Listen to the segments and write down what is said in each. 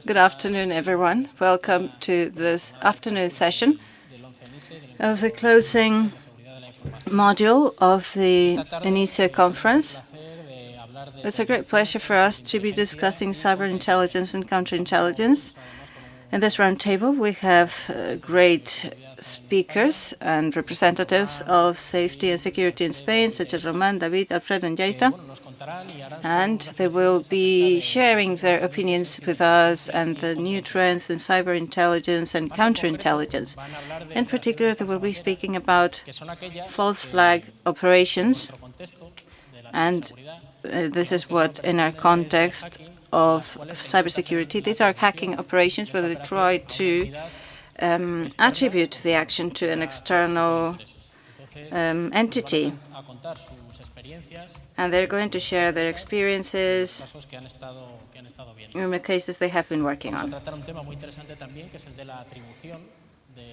Good afternoon, everyone. Welcome to this afternoon session of the closing module of the ENISE conference. It's a great pleasure for us to be discussing cyber intelligence and counterintelligence. In this roundtable, we have great speakers and representatives of safety and security in Spain, such as Román, David, Alfredo, and Yaiza. And they will be sharing their opinions with us and the new trends in cyber intelligence and counterintelligence. In particular, they will be speaking about false flag operations. And this is what, in our context of cybersecurity, these are hacking operations where they try to attribute the action to an external entity. And they're going to share their experiences in the cases they have been working on.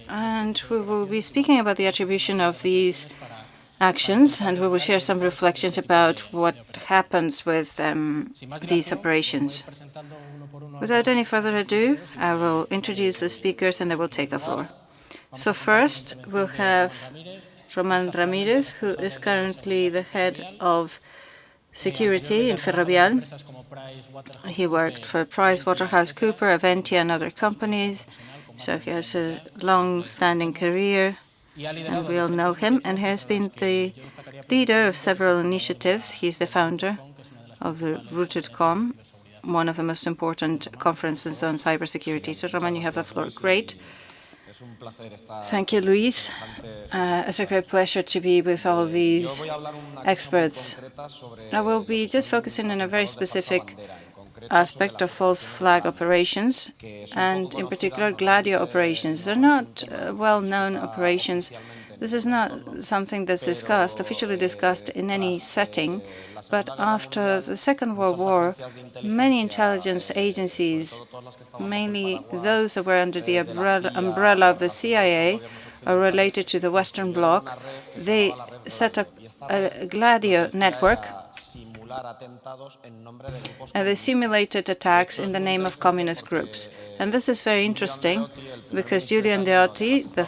And we will be speaking about the attribution of these actions, and we will share some reflections about what happens with these operations. Without any further ado, I will introduce the speakers and they will take the floor. So first, we'll have Román Ramírez, who is currently the head of security in Ferrovial. He worked for PricewaterhouseCoopers, Aventia, and other companies, so he has a long-standing career, and we all know him, and he has been the leader of several initiatives. He's the founder of the Rooted.com, one of the most important conferences on cybersecurity. So, Román, you have the floor. Great. Thank you, Luis. It's a great pleasure to be with all these experts. I will be just focusing on a very specific aspect of false flag operations, and in particular, Gladio operations. They're not well-known operations. This is not something that's officially discussed in any setting, but after the Second World War, many intelligence agencies, mainly those that were under the umbrella of the CIA or related to the Western Bloc, they set up a Gladio network, and they simulated attacks in the name of communist groups. And this is very interesting because Giulio Andreotti, the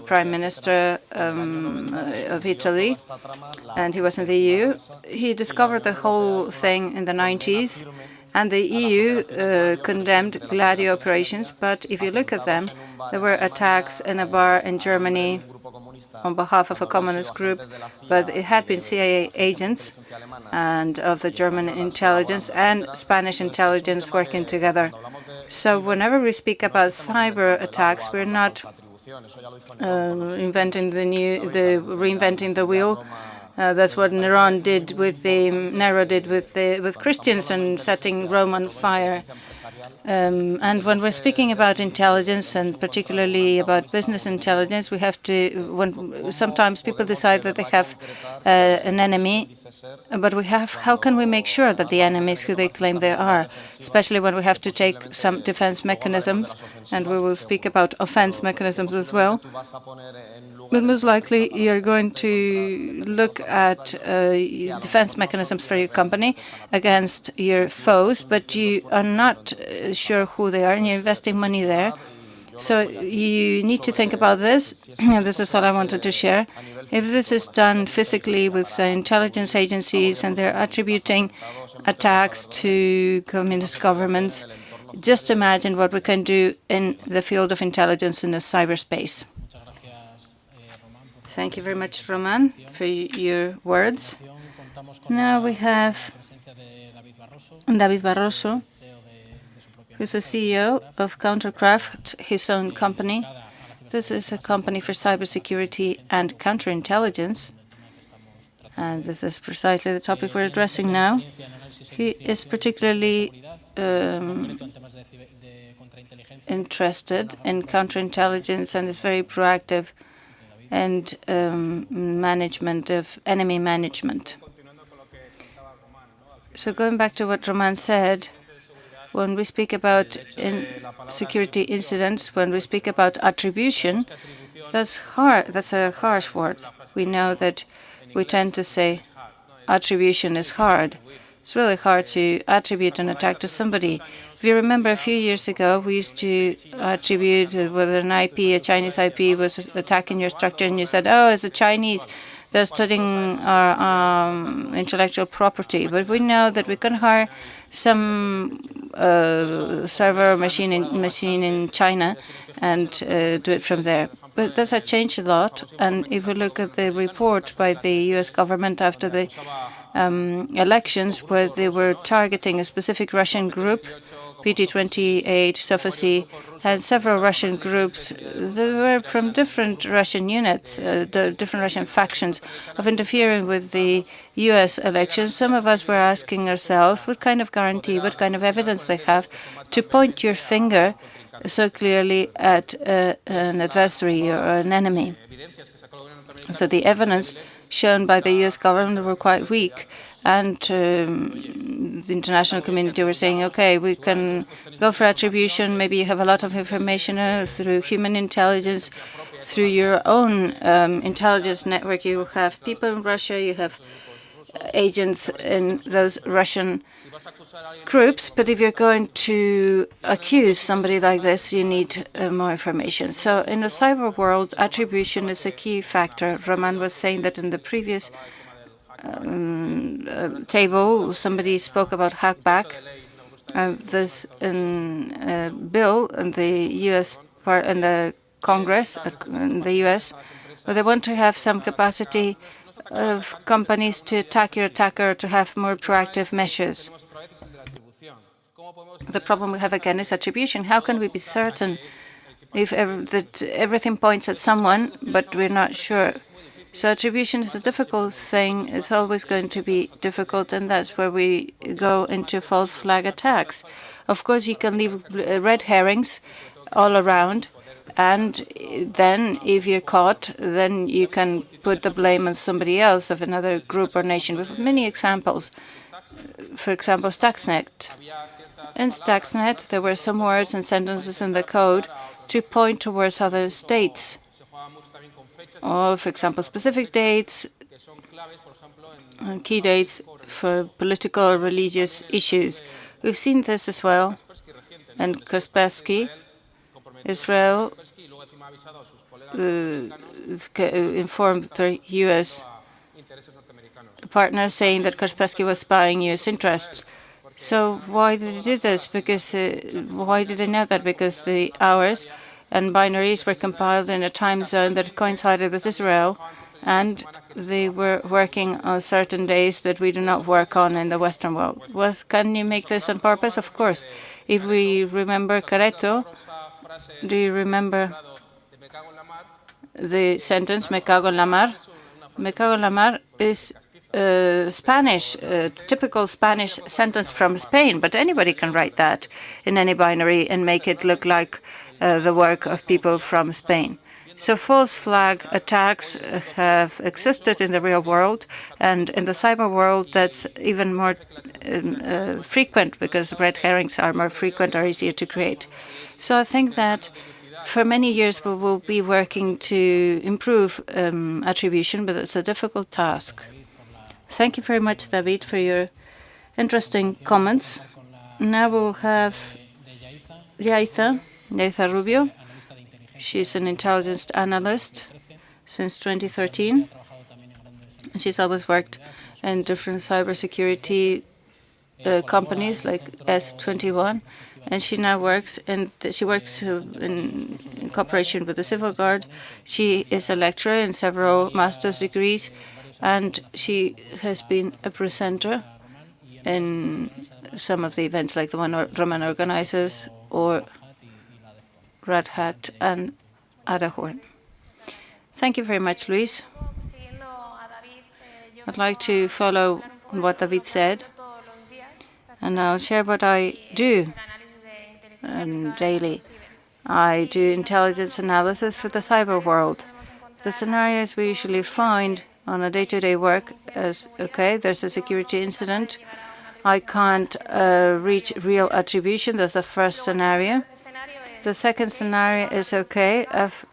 Prime Minister of Italy, and he was in the EU, he discovered the whole thing in the 90s, and the EU condemned Gladio operations. But if you look at them, there were attacks in a bar in Germany on behalf of a communist group, but it had been CIA agents and of the German intelligence and Spanish intelligence working together. So whenever we speak about cyber attacks, we're not reinventing the wheel. That's what Nero did with Christians and setting Rome on fire. And when we're speaking about intelligence, and particularly about business intelligence, we have to. Sometimes people decide that they have an enemy, but how can we make sure that the enemy is who they claim they are? Especially when we have to take some defense mechanisms, and we will speak about offense mechanisms as well. But most likely, you're going to look at defense mechanisms for your company against your foes, but you are not sure who they are, and you're investing money there. So you need to think about this. This is all I wanted to share. If this is done physically with intelligence agencies and they're attributing attacks to communist governments, just imagine what we can do in the field of intelligence in the cyberspace. Thank you very much, Román, for your words. Now we have David Barroso, who's the CEO of CounterCraft, his own company. This is a company for cybersecurity and counterintelligence, and this is precisely the topic we're addressing now. He is particularly interested in counterintelligence and is very proactive and management of enemy management. So going back to what Román said, when we speak about security incidents, when we speak about attribution, that's hard. That's a harsh word. We know that we tend to say attribution is hard, It's really hard to attribute an attack to somebody. If you remember, a few years ago, we used to attribute whether an IP, a Chinese IP, was attacking your structure, and you said, "Oh, it's the Chinese. They're studying our intellectual property." But we know that we can hire some server machine in China and do it from there. But this had changed a lot. And if we look at the report by the U.S. government after the elections, where they were targeting a specific Russian group, PT28, Sofosy, and several Russian groups that were from different Russian units, different Russian factions, of interfering with the U.S. elections. Some of us were asking ourselves what kind of guarantee, what kind of evidence they have to point your finger so clearly at an adversary or an enemy. So the evidence shown by the U.S. government were quite weak, and the international community were saying, okay, we can go for attribution. Maybe you have a lot of information through human intelligence, through your own intelligence network. You have people in Russia, you have agents in those Russian groups, but if you're going to accuse somebody like this, you need more information. So in the cyber world, attribution is a key factor. Román was saying that in the previous table, somebody spoke about hackback. There's a bill in the U.S. part in the Congress in the U.S. where they want to have some capacity of companies to attack your attacker, to have more proactive measures. The problem we have again is attribution. How can we be certain if that everything points at someone, but we're not sure? So attribution is a difficult thing. It's always going to be difficult, and that's where we go into false flag attacks. Of course, you can leave red herrings all around, and then if you're caught, then you can put the blame on somebody else of another group or nation. We have many examples. For example, Stuxnet. In Stuxnet, there were some words and sentences in the code to point towards other states, or, for example, specific dates, key dates for political or religious issues. We've seen this as well in Kaspersky. Israel informed their U.S. partners saying that Kaspersky was spying U.S. interests. So why did they do this? Because why did they know that? Because the hours and binaries were compiled in a time zone that coincided with Israel, and they were working on certain days that we do not work on in the Western world. Can you make this on purpose? Of course. If we remember Careto, do you remember the sentence, "Me cago en la mar"? "Me cago en la mar" is Spanish, typical Spanish sentence from Spain, but anybody can write that in any binary and make it look like the work of people from Spain. So false flag attacks have existed in the real world, and in the cyber world that's even more frequent because red herrings are more frequent or easier to create. So I think that for many years we will be working to improve attribution, but it's a difficult task. Thank you very much, David, for your interesting comments. Now we'll have Yaiza Rubio. She's an intelligence analyst since 2013. She's always worked in different cybersecurity companies like S21, and she now works in cooperation with the Civil Guard. She is a lecturer in several master's degrees, and she has been a presenter in some of the events like the one Román organizes, or Red Hat and Adahorn. Thank you very much, Luis. I'd like to follow what David said, and I'll share what I do daily. I do intelligence analysis for the cyber world. The scenarios we usually find on a day-to-day work is, okay, there's a security incident. I can't reach real attribution. That's the first scenario. The second scenario is, okay, I've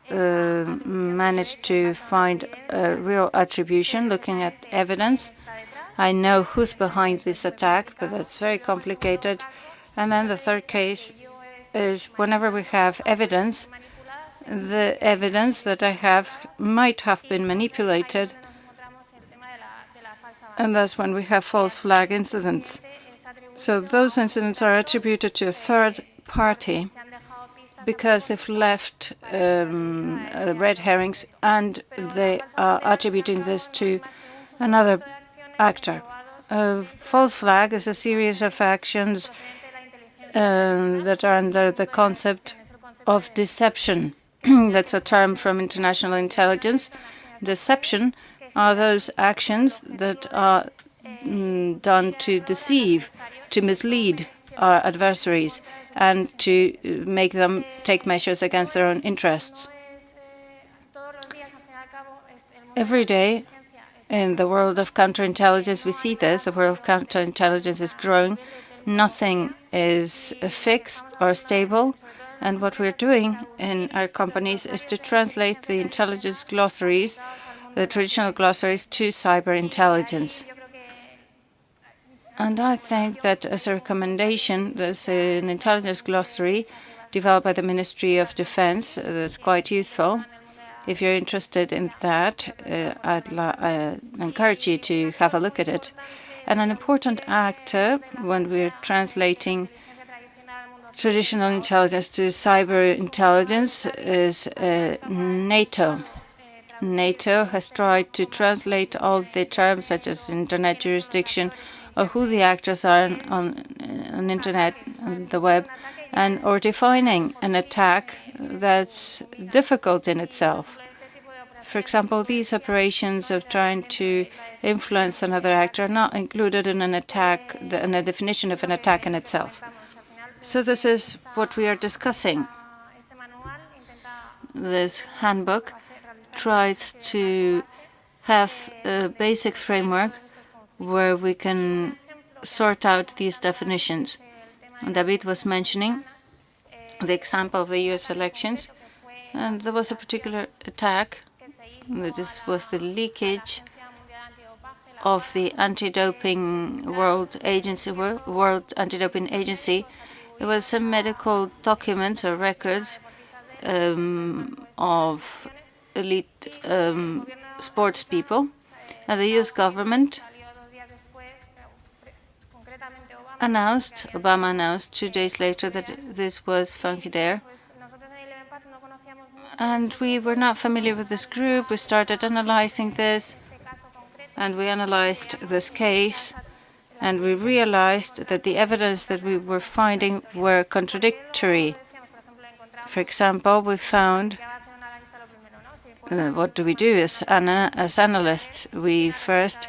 managed to find real attribution looking at evidence. I know who's behind this attack, but that's very complicated. And then the third case is whenever we have evidence, the evidence that I have might have been manipulated, and that's when we have false flag incidents. So those incidents are attributed to a third party because they've left red herrings and they are attributing this to another actor. A false flag is a series of actions that are under the concept of deception. That's a term from international intelligence. Deception are those actions that are done to deceive, to mislead our adversaries, and to make them take measures against their own interests. Every day in the world of counterintelligence, we see this. The world of counterintelligence is growing. Nothing is fixed or stable. And what we're doing in our companies is to translate the intelligence glossaries, the traditional glossaries, to cyberintelligence. And I think that as a recommendation, there's an intelligence glossary developed by the Ministry of Defense that's quite useful. If you're interested in that, I'd encourage you to have a look at it. And an important actor when we're translating traditional intelligence to cyber intelligence is NATO. NATO has tried to translate all the terms such as internet jurisdiction or who the actors are on internet, on the web, and or defining an attack that's difficult in itself. For example, these operations of trying to influence another actor are not included in an attack, in the definition of an attack in itself. So this is what we are discussing. This handbook tries to have a basic framework where we can sort out these definitions. And David was mentioning the example of the US elections, and there was a particular attack. This was the leakage of the anti-doping world anti-doping agency. There was some medical documents or records of elite sports people, and the U.S. government Obama announced 2 days later that this was funky there. And we were not familiar with this group. We started analyzing this, and we analyzed this case, and we realized that the evidence that we were finding were contradictory. For example, we found, what do we do as analysts? We first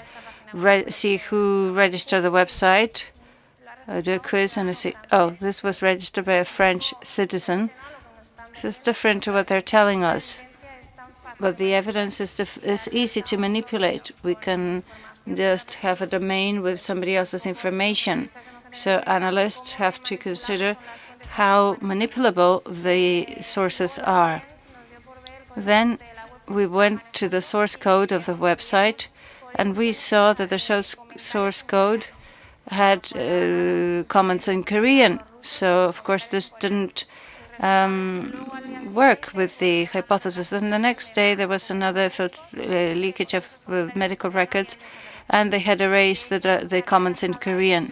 see who registered the website, do a quiz, and I say, oh, this was registered by a French citizen. So it's different to what they're telling us. But the evidence is easy to manipulate. We can just have a domain with somebody else's information. So analysts have to consider how manipulable the sources are. Then we went to the source code of the website, and we saw that the source code had comments in Korean. So, of course, this didn't work with the hypothesis. Then the next day, there was another leakage of medical records, and they had erased the comments in Korean.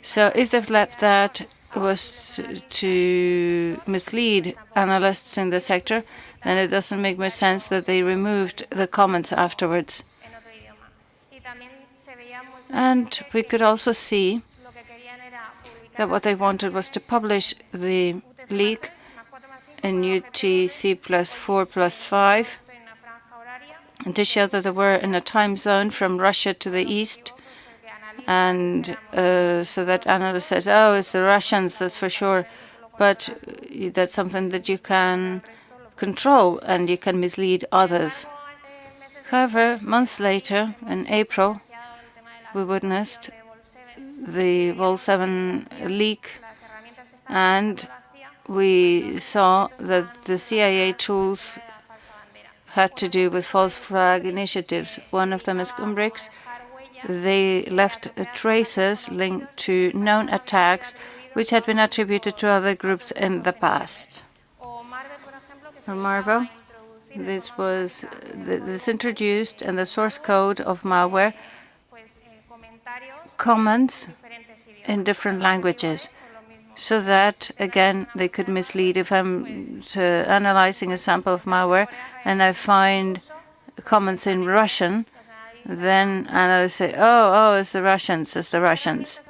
So if they've left that, it was to mislead analysts in the sector, then it doesn't make much sense that they removed the comments afterwards. And we could also see that what they wanted was to publish the leak in UTC +4 +5 and to show that they were in a time zone from Russia to the east. And so that analyst says, oh, it's the Russians, that's for sure. But that's something that you can control and you can mislead others. However, months later, in April, we witnessed the Vol 7 leak, and we saw that the CIA tools had to do with false flag initiatives. One of them is Umbrix, they left traces linked to known attacks which had been attributed to other groups in the past. For Marvel, this introduced in the source code of malware comments in different languages, so that, again, they could mislead. If I'm analyzing a sample of malware and I find comments in Russian, then analysts say, oh, it's the Russians, it's the Russians.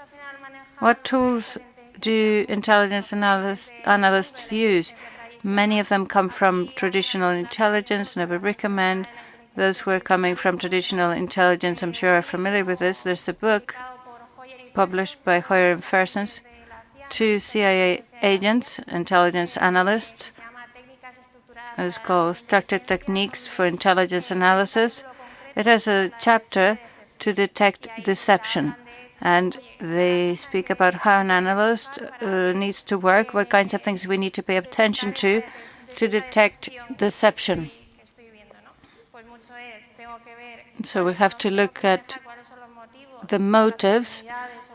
What tools do intelligence analysts use? Many of them come from traditional intelligence, and I would recommend those who are coming from traditional intelligence, I'm sure are familiar with this. There's a book published by Hoyer and Fersens, 2 CIA agents, intelligence analysts. It's called Structured Techniques for Intelligence Analysis. It has a chapter to detect deception, and they speak about how an analyst needs to work, what kinds of things we need to pay attention to detect deception. So we have to look at the motives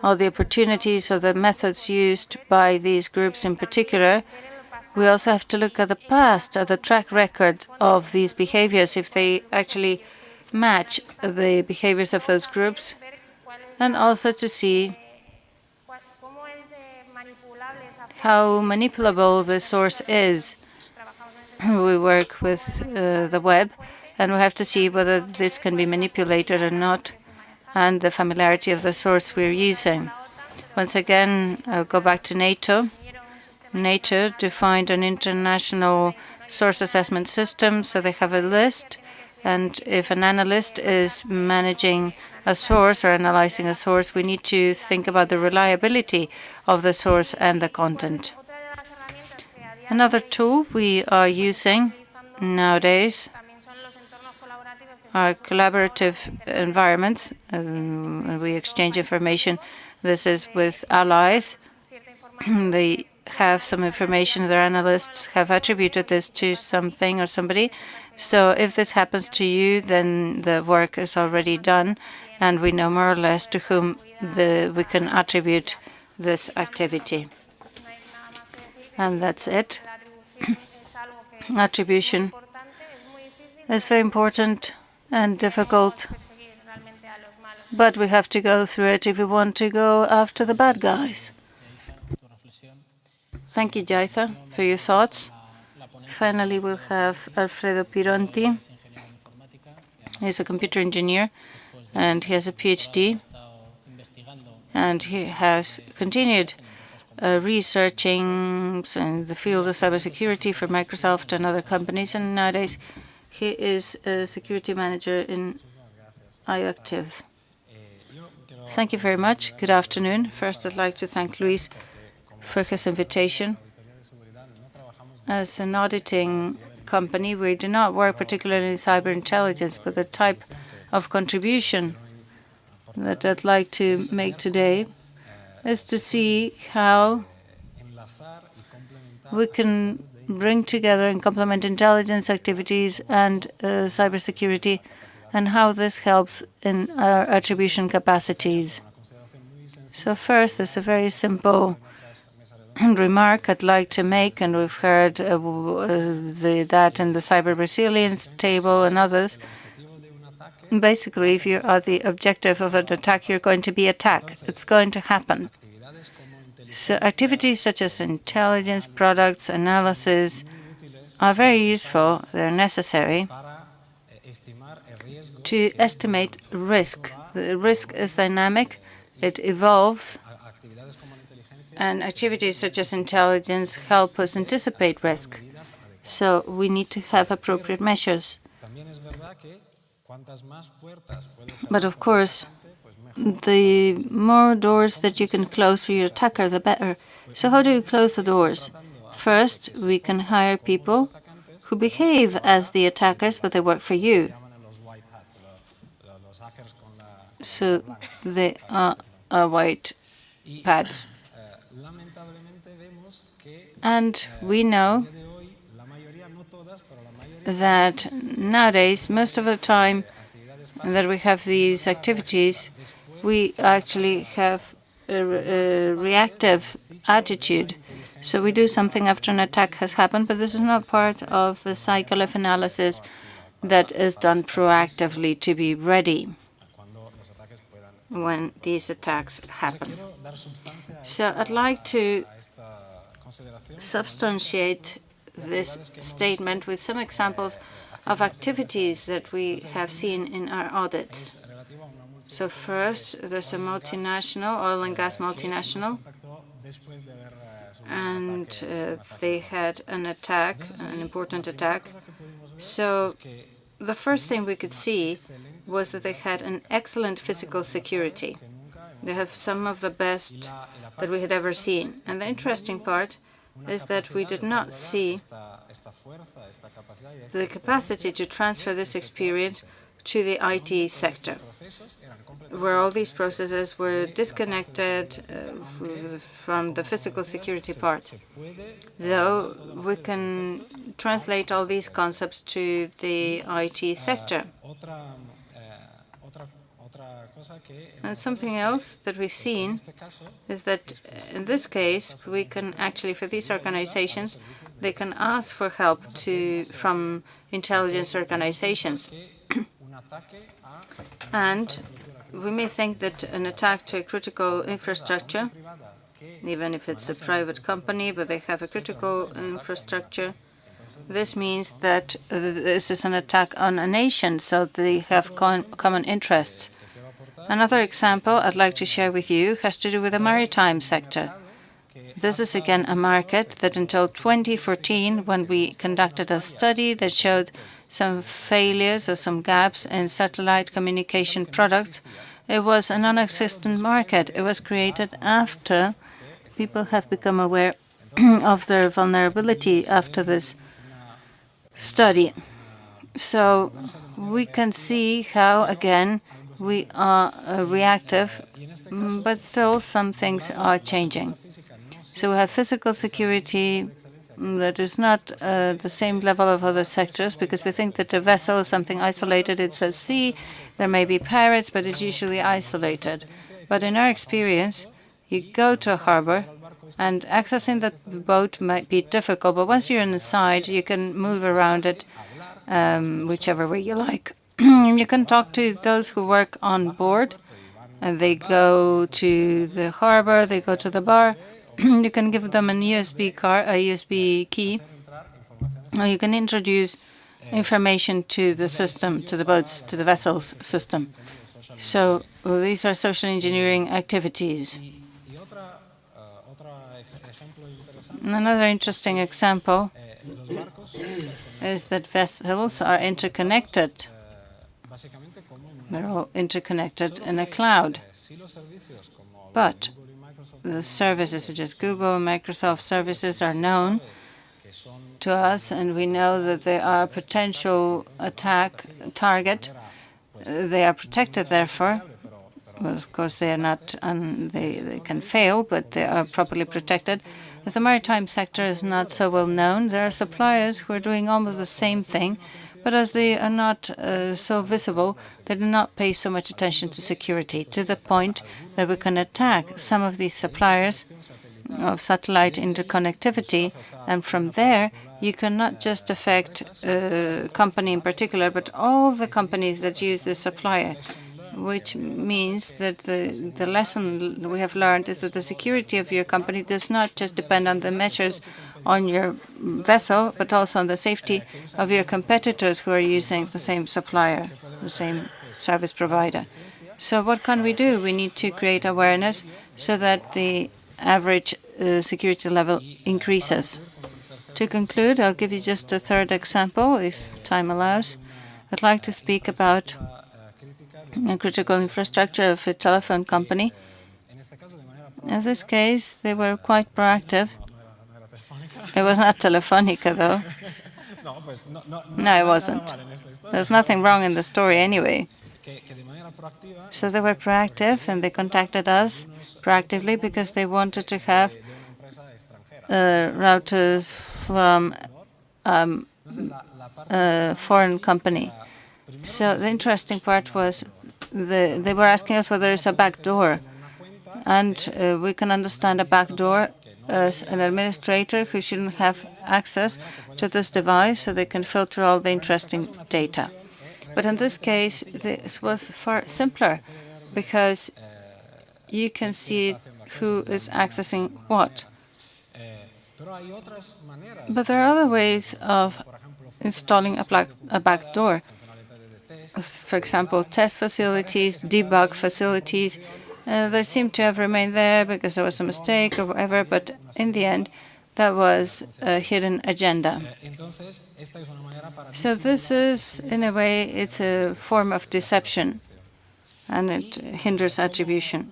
or the opportunities or the methods used by these groups in particular. We also have to look at the past, at the track record of these behaviors, if they actually match the behaviors of those groups, and also to see how manipulable the source is. We work with the web, and we have to see whether this can be manipulated or not, and the familiarity of the source we're using. Once again, I'll go back to NATO. NATO defined an international source assessment system, so they have a list, and if an analyst is managing a source or analyzing a source, we need to think about the reliability of the source and the content. Another tool we are using nowadays are collaborative environments. We exchange information. This is with allies. They have some information. Their analysts have attributed this to something or somebody. So if this happens to you, then the work is already done, and we know more or less to whom we can attribute this activity. And that's it. Attribution is very important and difficult, but we have to go through it if we want to go after the bad guys. Thank you, Yaiza, for your thoughts. Finally, we'll have Alfredo Pironti. He's a computer engineer, and he has a PhD, and he has continued researching in the field of cybersecurity for Microsoft and other companies, and nowadays he is a security manager in IoActive. Thank you very much. Good afternoon. First, I'd like to thank Luis for his invitation. As an auditing company, we do not work particularly in cyber intelligence, but the type of contribution that I'd like to make today is to see how we can bring together and complement intelligence activities and cybersecurity, and how this helps in our attribution capacities. So first, there's a very simple remark I'd like to make, and we've heard that in the cyber resilience table and others. Basically, if you are the objective of an attack, you're going to be attacked. It's going to happen. So activities such as intelligence, products, analysis are very useful. They're necessary to estimate risk. The risk is dynamic. It evolves. And activities such as intelligence help us anticipate risk. So we need to have appropriate measures. But of course, the more doors that you can close for your attacker, the better. So how do you close the doors? First, we can hire people who behave as the attackers, but they work for you. So they are white pads. And we know that nowadays, most of the time, and that we have these activities, we actually have a reactive attitude. So we do something after an attack has happened, but this is not part of the cycle of analysis that is done proactively to be ready when these attacks happen. So I'd like to substantiate this statement with some examples of activities that we have seen in our audits. So first, there's a multinational, oil and gas multinational, and they had an attack, an important attack. So the first thing we could see was that they had an excellent physical security. They have some of the best that we had ever seen. And the interesting part is that we did not see the capacity to transfer this experience to the IT sector, where all these processes were disconnected from the physical security part. Though we can translate all these concepts to the IT sector. And something else that we've seen is that in this case, we can actually, for these organizations, they can ask for help from intelligence organizations. And we may think that an attack to a critical infrastructure, even if it's a private company, but they have a critical infrastructure, this means that this is an attack on a nation, so they have common interests. Another example I'd like to share with you has to do with the maritime sector. This is again a market that until 2014, when we conducted a study that showed some failures or some gaps in satellite communication products, it was a non-existent market. It was created after people have become aware of their vulnerability after this study. So we can see how, again, we are reactive, but still some things are changing. So we have physical security that is not the same level of other sectors, because we think that a vessel is something isolated. It's a sea. There may be pirates, but it's usually isolated. But in our experience, you go to a harbor, and accessing the boat might be difficult. But once you're inside, you can move around it whichever way you like. You can talk to those who work on board, and they go to the harbor, they go to the bar. You can give them a USB key, or you can introduce information to the system, to the boats, to the vessels system. So these are social engineering activities. Another interesting example is that vessels are interconnected. They're all interconnected in a cloud. But the services such as Google, Microsoft services are known to us, and we know that they are a potential attack target. They are protected, therefore. Well, of course, they are not. They can fail, but they are properly protected. As the maritime sector is not so well known, there are suppliers who are doing almost the same thing, but as they are not so visible, they do not pay so much attention to security, to the point that we can attack some of these suppliers of satellite interconnectivity, and from there you can not just affect a company in particular, but all the companies that use this supplier, which means that the lesson we have learned is that the security of your company does not just depend on the measures on your vessel, but also on the safety of your competitors who are using the same supplier, the same service provider. So what can we do? We need to create awareness so that the average security level increases. To conclude, I'll give you just a third example, if time allows. I'd like to speak about a critical infrastructure of a telephone company. In this case, they were quite proactive. It was not Telefónica, though. No, it wasn't. There's nothing wrong in the story anyway. So they were proactive, and they contacted us proactively because they wanted to have routers from a foreign company. So the interesting part was they were asking us whether there's a back door. And we can understand a back door as an administrator who shouldn't have access to this device so they can filter all the interesting data. But in this case, this was far simpler because you can see who is accessing what. But there are other ways of installing a back door. For example, test facilities, debug facilities. They seem to have remained there because there was a mistake or whatever, but in the end, that was a hidden agenda. So this is, in a way, it's a form of deception, and it hinders attribution.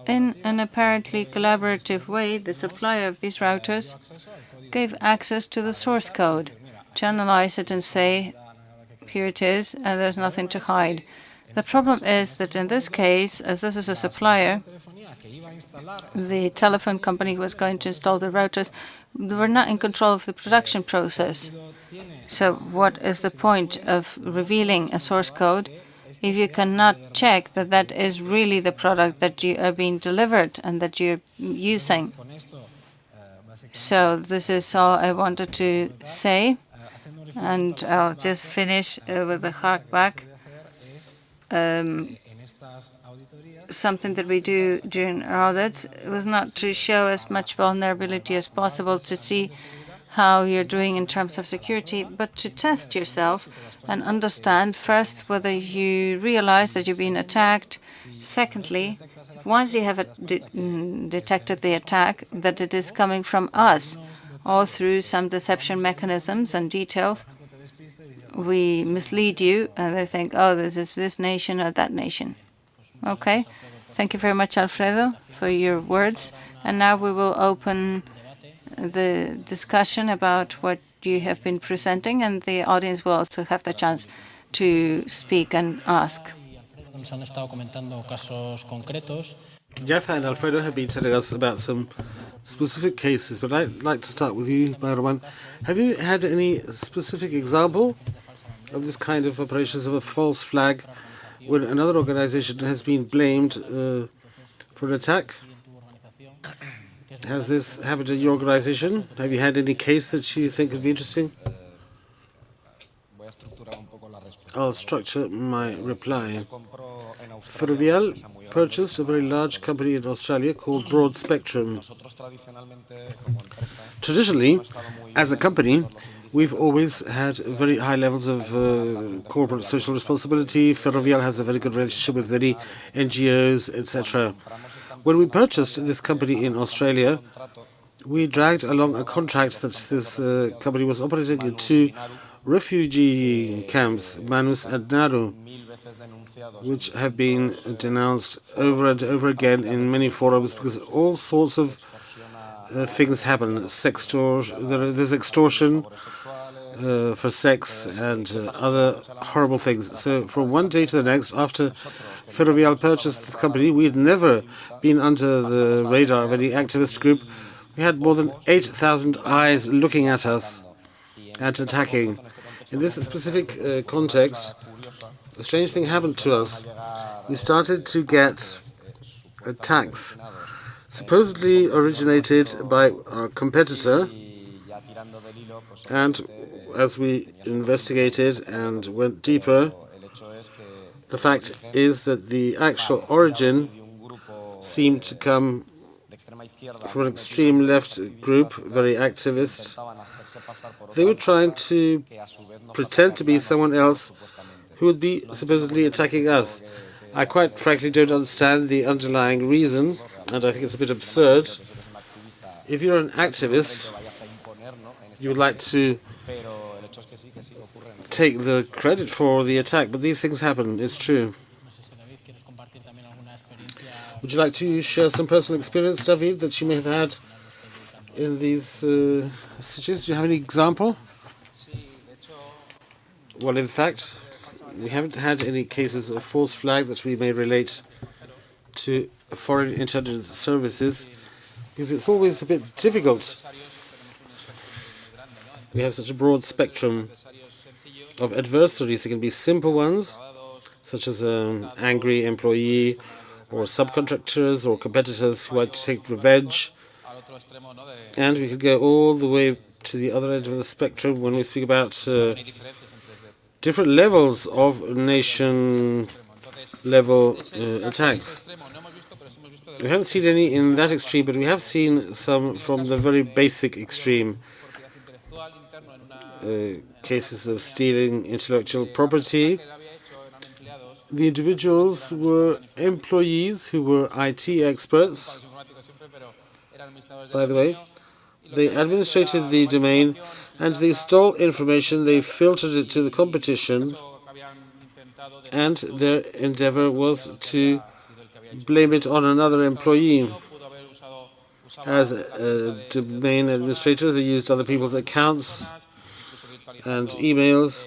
In an apparently collaborative way, the supplier of these routers gave access to the source code to analyze it and say, here it is, and there's nothing to hide. The problem is that in this case, as this is a supplier, the telephone company who was going to install the routers were not in control of the production process. So what is the point of revealing a source code if you cannot check that that is really the product that you are being delivered and that you're using? So this is all I wanted to say, and I'll just finish with a harkback. Something that we do during our audits was not to show as much vulnerability as possible to see how you're doing in terms of security, but to test yourself and understand first whether you realize that you're being attacked. Secondly, once you have detected the attack, that it is coming from us or through some deception mechanisms and details. We mislead you, and they think, oh, this is this nation or that nation. Okay. Thank you very much, Alfredo, for your words. And now we will open the discussion about what you have been presenting, and the audience will also have the chance to speak and ask. Yaiza and Alfredo have been telling us about some specific cases, but I'd like to start with you, Román. Have you had any specific example of this kind of operations of a false flag when another organization has been blamed for an attack? Has this happened in your organization? Have you had any case that you think would be interesting? I'll structure my reply. Ferrovial purchased a very large company in Australia called Broad Spectrum. Traditionally, as a company, we've always had very high levels of corporate social responsibility. Ferrovial has a very good relationship with many NGOs, etc. When we purchased this company in Australia, we dragged along a contract that this company was operating in two refugee camps, Manus and Nauru, which have been denounced over and over again in many forums because all sorts of things happen. There's extortion for sex and other horrible things. So from one day to the next, after Ferrovial purchased this company, we had never been under the radar of any activist group. We had more than 8,000 eyes looking at us and attacking. In this specific context, a strange thing happened to us. We started to get attacks supposedly originated by our competitor, and as we investigated and went deeper, the fact is that the actual origin seemed to come from an extreme left group, very activist. They were trying to pretend to be someone else who would be supposedly attacking us. I quite frankly don't understand the underlying reason, and I think it's a bit absurd. If you're an activist, you would like to take the credit for the attack, but these things happen, it's true. Would you like to share some personal experience, David, that you may have had in these situations? Do you have any example? Well, in fact, we haven't had any cases of false flag that we may relate to foreign intelligence services, because it's always a bit difficult. We have such a broad spectrum of adversaries. They can be simple ones, such as an angry employee or subcontractors or competitors who want to take revenge. And we could go all the way to the other end of the spectrum when we speak about different levels of nation-level attacks. We haven't seen any in that extreme, but we have seen some from the very basic extreme. Cases of stealing intellectual property. The individuals were employees who were IT experts. By the way, they administrated the domain and they stole information, they filtered it to the competition, and their endeavor was to blame it on another employee. As a domain administrator, they used other people's accounts and emails.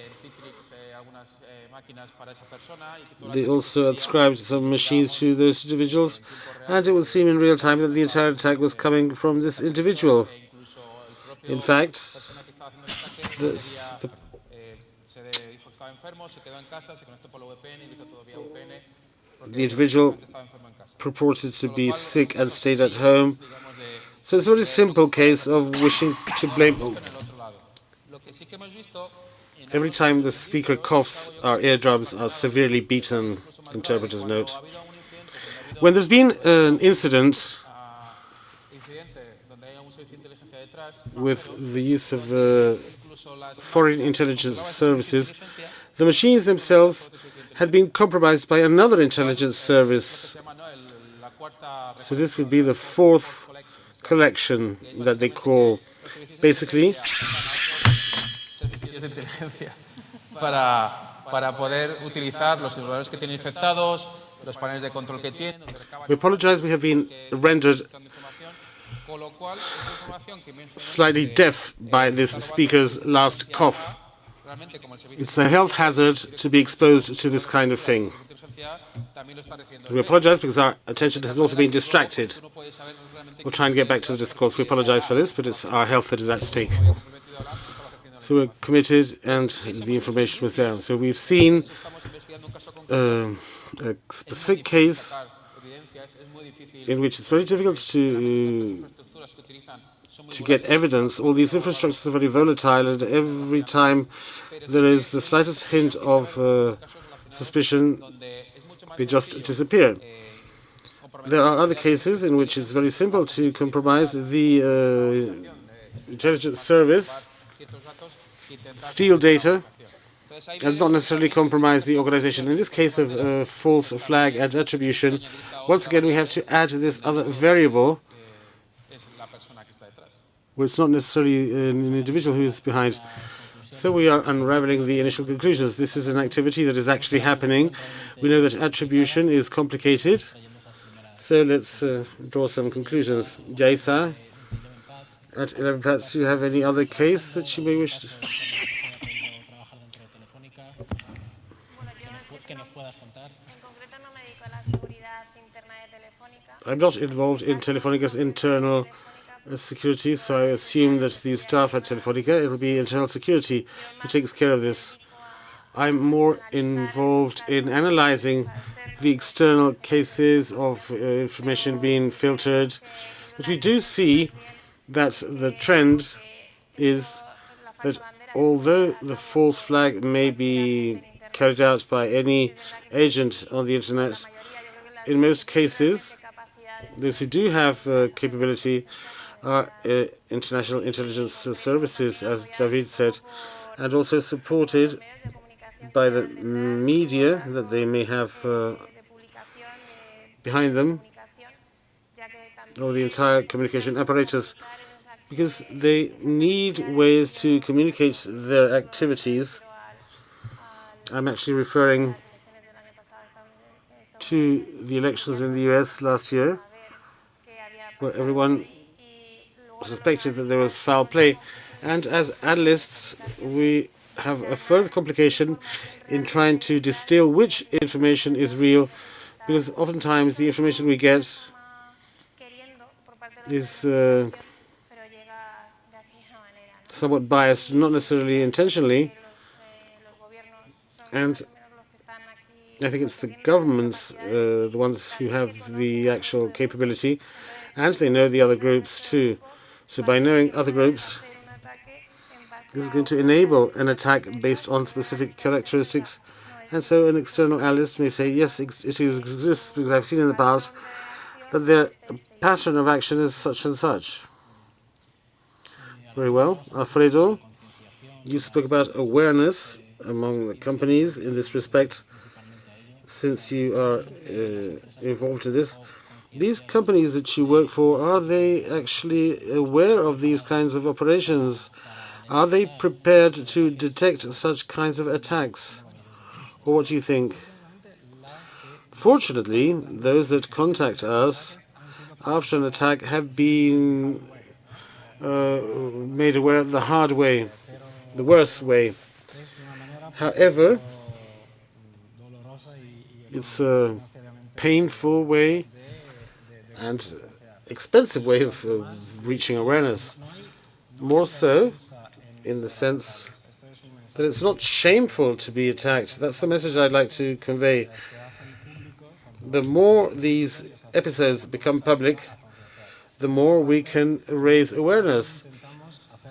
They also ascribed some machines to those individuals, and it would seem in real time that the entire attack was coming from this individual. In fact, the individual purported to be sick and stayed at home. So it's a very simple case of wishing to blame. Every time the speaker coughs, our eardrums are severely beaten, interpreter's note. When there's been an incident with the use of foreign intelligence services, the machines themselves had been compromised by another intelligence service. So this would be the fourth collection that they call. Basically, we apologize, we have been rendered slightly deaf by this speaker's last cough. It's a health hazard to be exposed to this kind of thing. We apologize because our attention has also been distracted. We'll try and get back to the discourse. We apologize for this, but it's our health that is at stake. So we're committed, and the information was there. So we've seen a specific case in which it's very difficult to get evidence. All these infrastructures are very volatile, and every time there is the slightest hint of suspicion, they just disappear. There are other cases in which it's very simple to compromise the intelligence service, steal data, and not necessarily compromise the organization. In this case of false flag and attribution, once again we have to add this other variable, where it's not necessarily an individual who is behind. So we are unraveling the initial conclusions. This is an activity that is actually happening. We know that attribution is complicated. So let's draw some conclusions. Yaiza, at 11 Pats, do you have any other case that you may wish to? I'm not involved in Telefónica's internal security, so I assume that the staff at Telefónica, it'll be internal security who takes care of this. I'm more involved in analyzing the external cases of information being filtered. But we do see that the trend is that although the false flag may be carried out by any agent on the internet, in most cases, those who do have capability are international intelligence services, as David said, and also supported by the media that they may have behind them, or the entire communication apparatus, because they need ways to communicate their activities. I'm actually referring to the elections in the US last year, where everyone suspected that there was foul play. And as analysts, we have a further complication in trying to distill which information is real, because oftentimes the information we get is somewhat biased, not necessarily intentionally, And I think it's the governments, the ones who have the actual capability, and they know the other groups too. So by knowing other groups, this is going to enable an attack based on specific characteristics. And so an external analyst may say, yes, it exists because I've seen in the past that their pattern of action is such and such. Very well. Alfredo, you spoke about awareness among the companies in this respect, since you are involved in this. These companies that you work for, are they actually aware of these kinds of operations? Are they prepared to detect such kinds of attacks? Or what do you think? Fortunately, those that contact us after an attack have been made aware the hard way, the worst way. However, it's a painful way and expensive way of reaching awareness. More so in the sense that it's not shameful to be attacked. That's the message I'd like to convey. The more these episodes become public, the more we can raise awareness.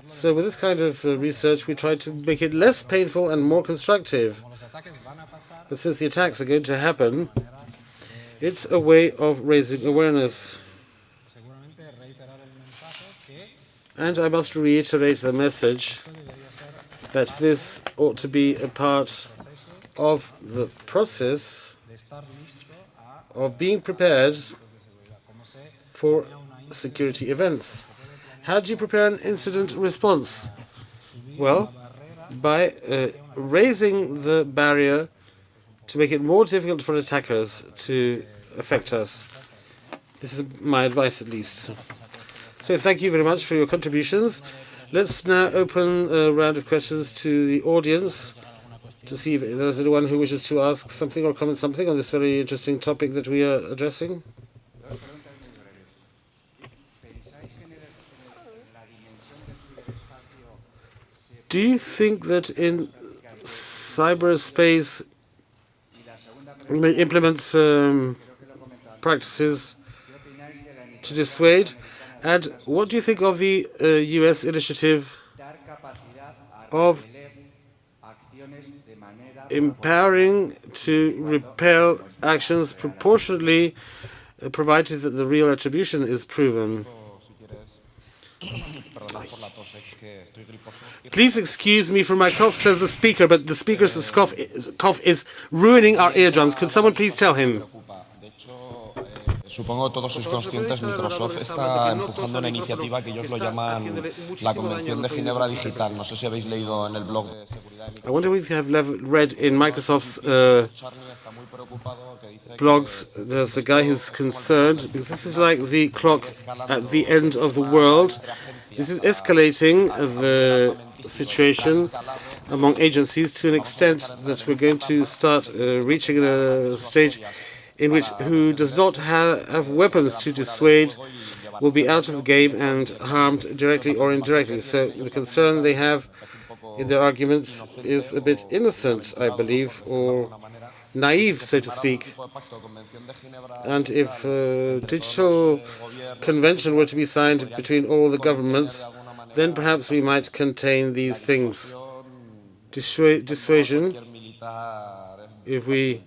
So with this kind of research, we try to make it less painful and more constructive. But since the attacks are going to happen, it's a way of raising awareness. And I must reiterate the message that this ought to be a part of the process of being prepared for security events. How do you prepare an incident response? Well, by raising the barrier to make it more difficult for attackers to affect us. This is my advice, at least. So thank you very much for your contributions. Let's now open a round of questions to the audience to see if there's anyone who wishes to ask something or comment something on this very interesting topic that we are addressing. Do you think that in cyberspace we may implement practices to dissuade? And what do you think of the US initiative of empowering to repel actions proportionately, provided that the real attribution is proven? Please excuse me for my cough, says the speaker, but the speaker's cough is ruining our eardrums. Could someone please tell him? Supongo todos sois conscientes, Microsoft está empujando una iniciativa que ellos lo llaman la Convención de Ginebra Digital. No sé si habéis leído en el blog de Seguridad. I wonder if you have read in Microsoft's blogs, there's a guy who's concerned, because this is like the clock at the end of the world. This is escalating the situation among agencies to an extent that we're going to start reaching a stage in which who does not have weapons to dissuade will be out of the game and harmed directly or indirectly. So the concern they have in their arguments is a bit innocent, I believe, or naive, so to speak. And if a digital convention were to be signed between all the governments, then perhaps we might contain these things. Dissuasion, if we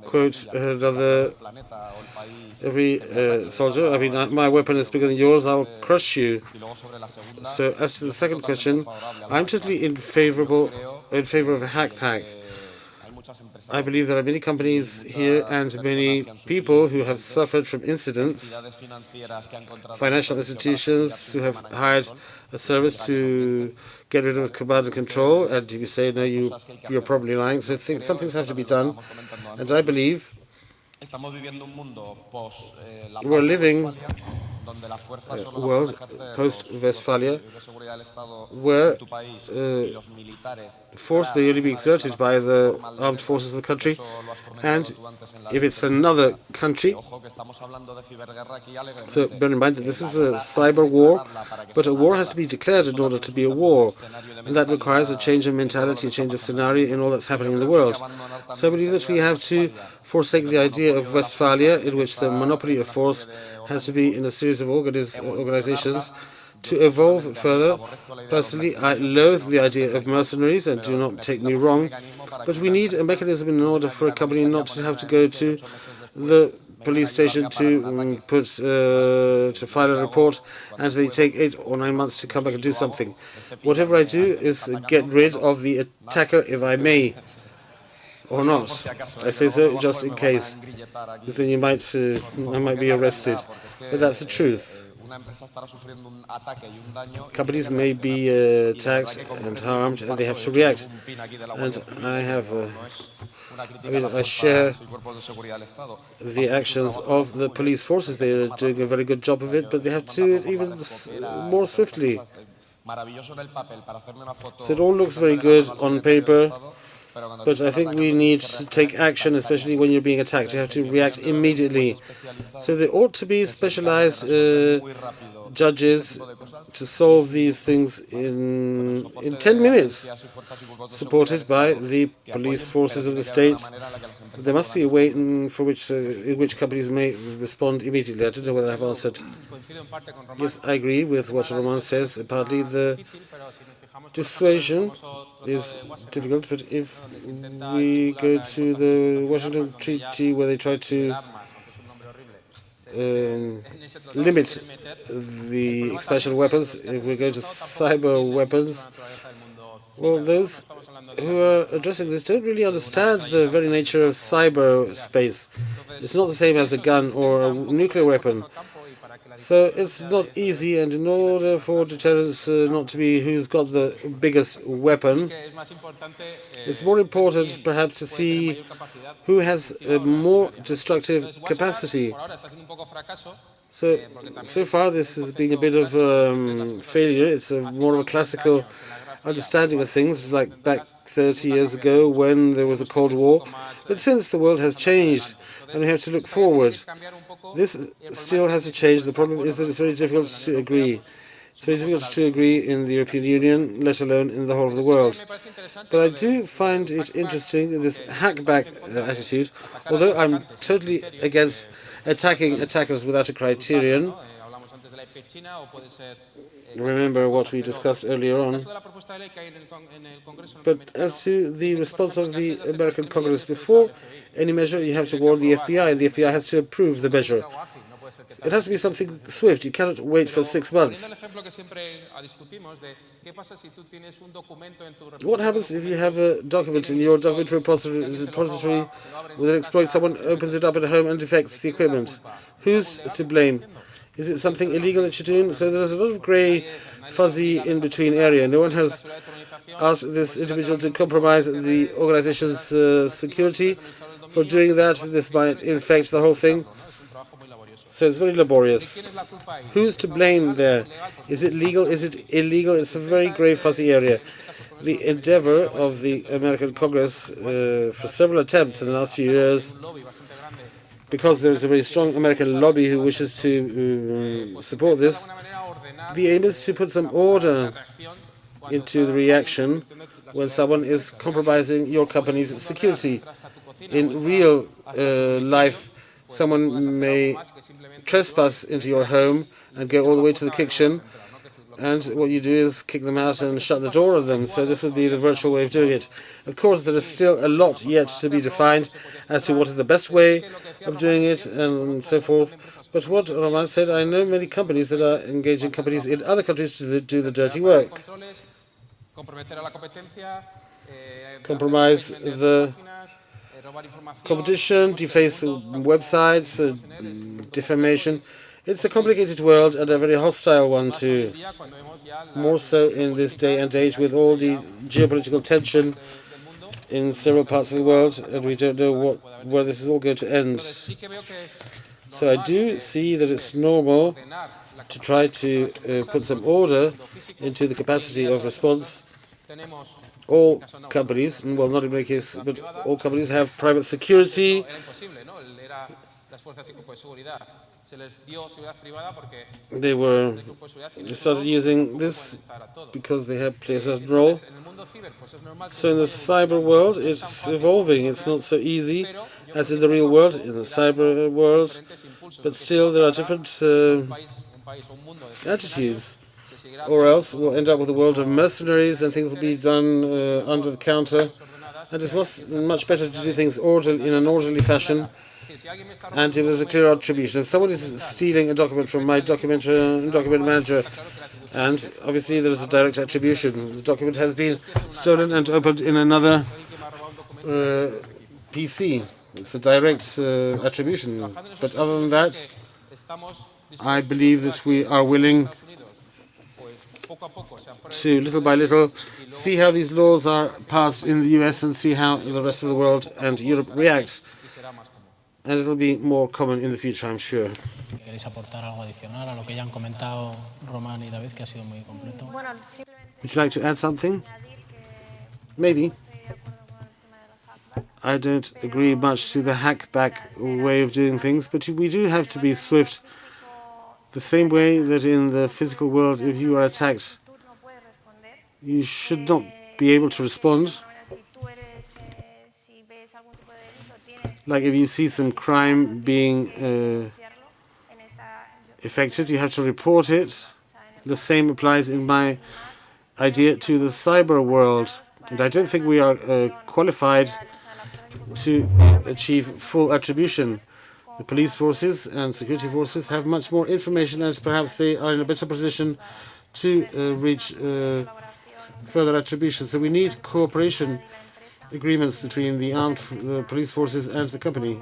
quote every soldier, I mean, my weapon is bigger than yours, I'll crush you. So as to the second question, I'm totally in favor of a hack pack. I believe there are many companies here and many people who have suffered from incidents, financial institutions who have hired a service to get rid of command and control, and you say, no, you're probably lying. So some things have to be done. And I believe we're living world post-Westphalia, where force may only be exerted by the armed forces of the country, and if it's another country, so bear in mind that this is a cyber war, but a war has to be declared in order to be a war, and that requires a change of mentality, a change of scenario in all that's happening in the world. So I believe that we have to forsake the idea of Westphalia, in which the monopoly of force has to be in a series of organizations, to evolve further. Personally, I loathe the idea of mercenaries, and do not take me wrong, but we need a mechanism in order for a company not to have to go to the police station to to file a report, and they take 8 or 9 months to come back and do something. Whatever I do is get rid of the attacker, if I may, or not. I say so just in case, because then I might be arrested. But that's the truth. Companies may be attacked and harmed, and they have to react. And I share the actions of the police forces. They are doing a very good job of it, but they have to do it even more swiftly. So it all looks very good on paper, but I think we need to take action, especially when you're being attacked. You have to react immediately. So there ought to be specialized judges to solve these things in 10 minutes, supported by the police forces of the state. There must be a way in which companies may respond immediately. I don't know whether I've answered. Yes, I agree with what Román says. Partly the dissuasion is difficult, but if we go to the Washington Treaty, where they try to limit the expansion of weapons, if we go to cyber weapons, well, those who are addressing this don't really understand the very nature of cyberspace. It's not the same as a gun or a nuclear weapon. So it's not easy, and in order for deterrence not to be who's got the biggest weapon, it's more important perhaps to see who has a more destructive capacity. So far this has been a bit of failure. It's more of a classical understanding of things, like back 30 years ago when there was a Cold War. But since the world has changed and we have to look forward, this still has to change. The problem is that it's very difficult to agree. It's very difficult to agree in the European Union, let alone in the whole of the world. But I do find it interesting, this hackback attitude, although I'm totally against attacking attackers without a criterion. Remember what we discussed earlier on. But as to the response of the American Congress, before any measure you have to warn the FBI, and the FBI has to approve the measure. It has to be something swift. You cannot wait for 6 months. What happens if you have a document in your document repository with an exploit? Someone opens it up at home and defects the equipment. Who's to blame? Is it something illegal that you're doing? So there's a lot of grey, fuzzy in-between area. No one has asked this individual to compromise the organization's security. For doing that, this might infect the whole thing. So it's very laborious. Who's to blame there? Is it legal? Is it illegal? It's a very grey, fuzzy area. The endeavor of the American Congress for several attempts in the last few years, because there is a very strong American lobby who wishes to support this, the aim is to put some order into the reaction when someone is compromising your company's security. In real life, someone may trespass into your home and go all the way to the kitchen, and what you do is kick them out and shut the door on them. So this would be the virtual way of doing it. Of course, there is still a lot yet to be defined as to what is the best way of doing it and so forth. But what Román said, I know many companies that are engaging companies in other countries to do the dirty work. Compromise the competition, deface websites, defamation. It's a complicated world and a very hostile one too. More so in this day and age with all the geopolitical tension in several parts of the world, and we don't know where this is all going to end. So I do see that it's normal to try to put some order into the capacity of response. All companies, well, not in my case, but all companies have private security. They started using this because they have played a certain role. So in the cyber world, it's evolving. It's not so easy as in the real world, in the cyber world, but still there are different attitudes. Or else we'll end up with a world of mercenaries and things will be done under the counter. And it's much better to do things in an orderly fashion. And if there's a clear attribution, if someone is stealing a document from my document manager, and obviously there is a direct attribution, the document has been stolen and opened in another PC. It's a direct attribution. But other than that, I believe that we are willing to, little by little, see how these laws are passed in the US and see how the rest of the world and Europe react. And it'll be more common in the future, I'm sure. Would you like to add something? Maybe. I don't agree much to the hackback way of doing things, but we do have to be swift. The same way that in the physical world, if you are attacked, you should not be able to respond. Like if you see some crime being effected, you have to report it. The same applies in my idea to the cyber world. And I don't think we are qualified to achieve full attribution. The police forces and security forces have much more information, and perhaps they are in a better position to reach further attribution. So we need cooperation agreements between the armed police forces and the company.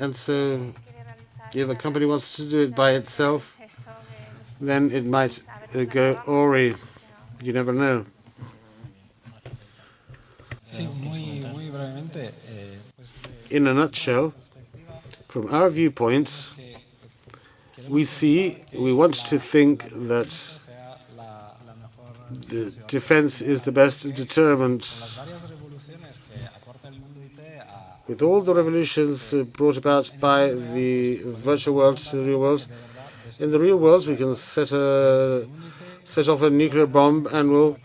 And so if a company wants to do it by itself, then it might go awry. You never know. In a nutshell, from our viewpoint, we want to think that the defense is the best deterrent. With all the revolutions brought about by the virtual world to the real world, in the real world we can set off a nuclear bomb and we'll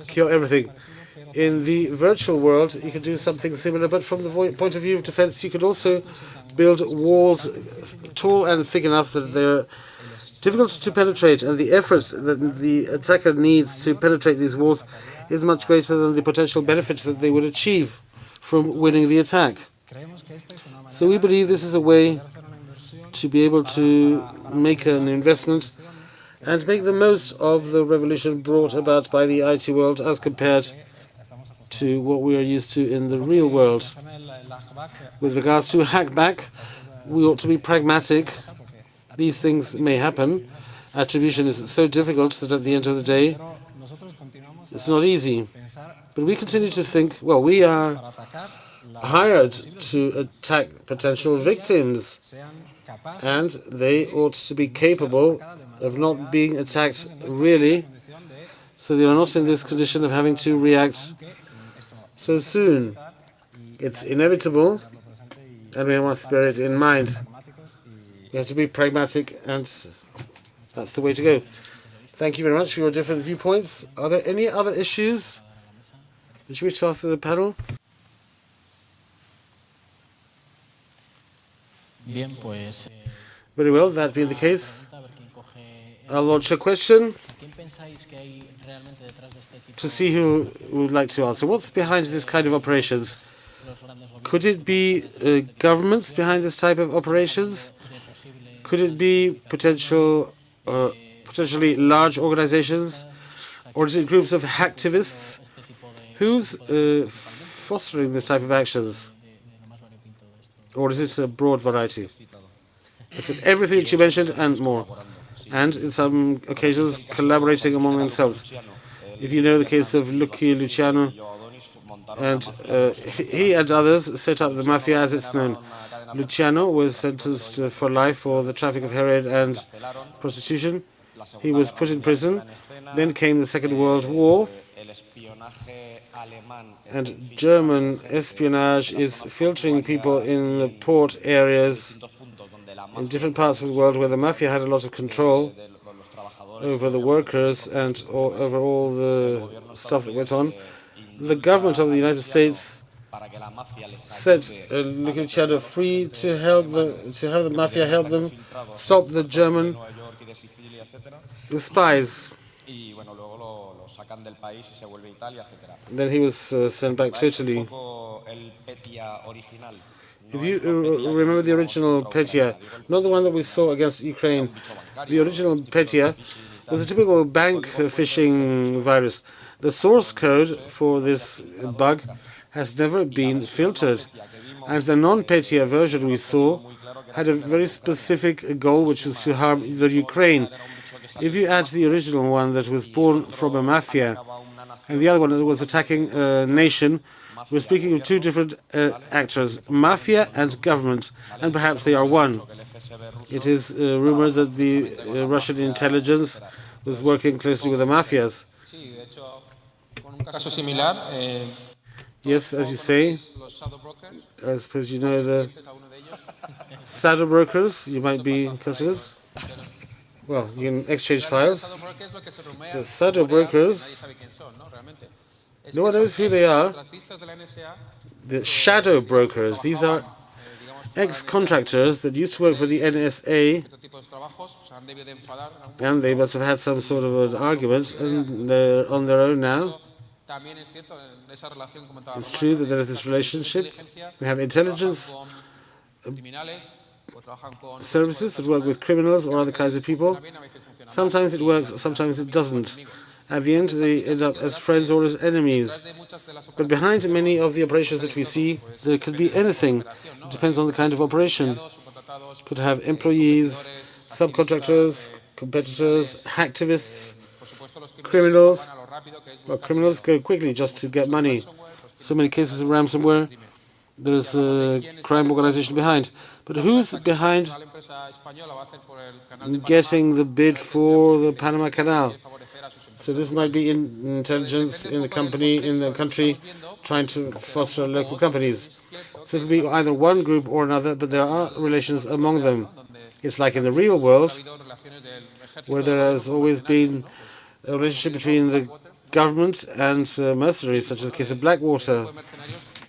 kill everything. In the virtual world, you can do something similar, but from the point of view of defense, you could also build walls tall and thick enough that they're difficult to penetrate, and the efforts that the attacker needs to penetrate these walls is much greater than the potential benefits that they would achieve from winning the attack. So we believe this is a way to be able to make an investment and make the most of the revolution brought about by the IT world as compared to what we are used to in the real world. With regards to hackback, we ought to be pragmatic. These things may happen. Attribution is so difficult that at the end of the day, it's not easy. But we continue to think, well, we are hired to attack potential victims, and they ought to be capable of not being attacked really, so they are not in this condition of having to react so soon. It's inevitable, and we must bear it in mind. We have to be pragmatic, and that's the way to go. Thank you very much for your different viewpoints. Are there any other issues that you wish to ask to the panel? Very well, that being the case, I'll launch a question to see who would like to answer. What's behind this kind of operations? Could it be governments behind this type of operations? Could it be potentially large organizations? Or is it groups of hacktivists? Who's fostering this type of actions? Or is it a broad variety? Is it everything that you mentioned and more? And in some occasions, collaborating among themselves. If you know the case of Luciano And he and others set up the mafia as it's known. Luciano was sentenced for life for the traffic of heroin and prostitution. He was put in prison. Then came the Second World War, and German espionage is filtering people in the port areas in different parts of the world where the mafia had a lot of control over the workers and over all the stuff that went on. The government of the United States set Luciano free to have the mafia help them stop the German spies. Then he was sent back to Italy. If you remember the original Petya, not the one that we saw against Ukraine, the original Petya was a typical bank phishing virus. The source code for this bug has never been filtered, and the non-Petya version we saw had a very specific goal, which was to harm the Ukraine. If you add the original one that was born from a mafia and the other one that was attacking a nation, we're speaking of two different actors, mafia and government, and perhaps they are one. It is rumored that the Russian intelligence was working closely with the mafias. Yes, as you say, I suppose you know the shadow brokers, you might be customers. Well, you can exchange files. The shadow brokers, no one knows who they are. The shadow brokers, these are ex-contractors that used to work for the NSA, and they must have had some sort of an argument, and they're on their own now. It's true that there is this relationship. We have intelligence services that work with criminals or other kinds of people. Sometimes it works, sometimes it doesn't. At the end, they end up as friends or as enemies. But behind many of the operations that we see, there could be anything. It depends on the kind of operation. Could have employees, subcontractors, competitors, hacktivists, criminals. Well, criminals go quickly just to get money. So many cases of ransomware. There's a crime organization behind. But who's behind getting the bid for the Panama Canal? So this might be intelligence in the country, trying to foster local companies. So it will be either one group or another, but there are relations among them. It's like in the real world, where there has always been a relationship between the government and mercenaries, such as the case of Blackwater.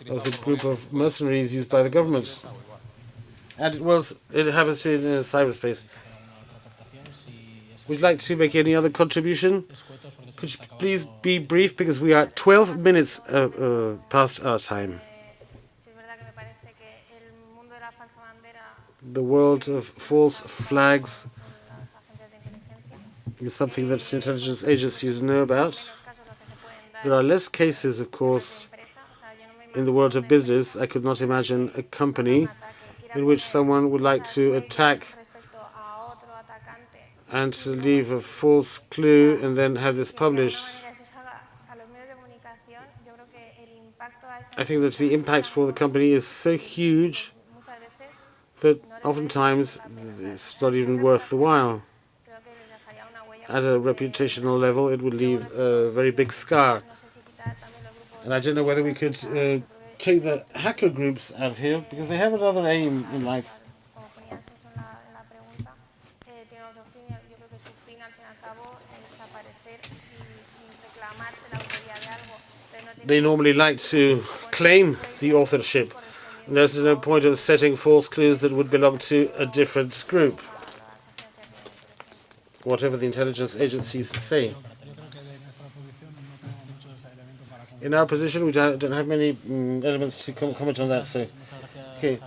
There was a group of mercenaries used by the government. And it happens in cyberspace. Would you like to make any other contribution? Could you please be brief, because we are 12 minutes past our time. The world of false flags is something that intelligence agencies know about. There are less cases, of course, in the world of business. I could not imagine a company in which someone would like to attack and to leave a false clue and then have this published. I think that the impact for the company is so huge that oftentimes it's not even worth the while. At a reputational level, it would leave a very big scar. And I don't know whether we could take the hacker groups out of here, because they have another aim in life. They normally like to claim the authorship. And there's no point of setting false clues that would belong to a different group, whatever the intelligence agencies say. In our position, we don't have many elements to comment on that. So, okay.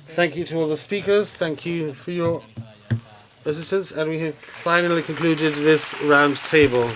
Thank you to all the speakers. Thank you for your assistance. And we have finally concluded this round table.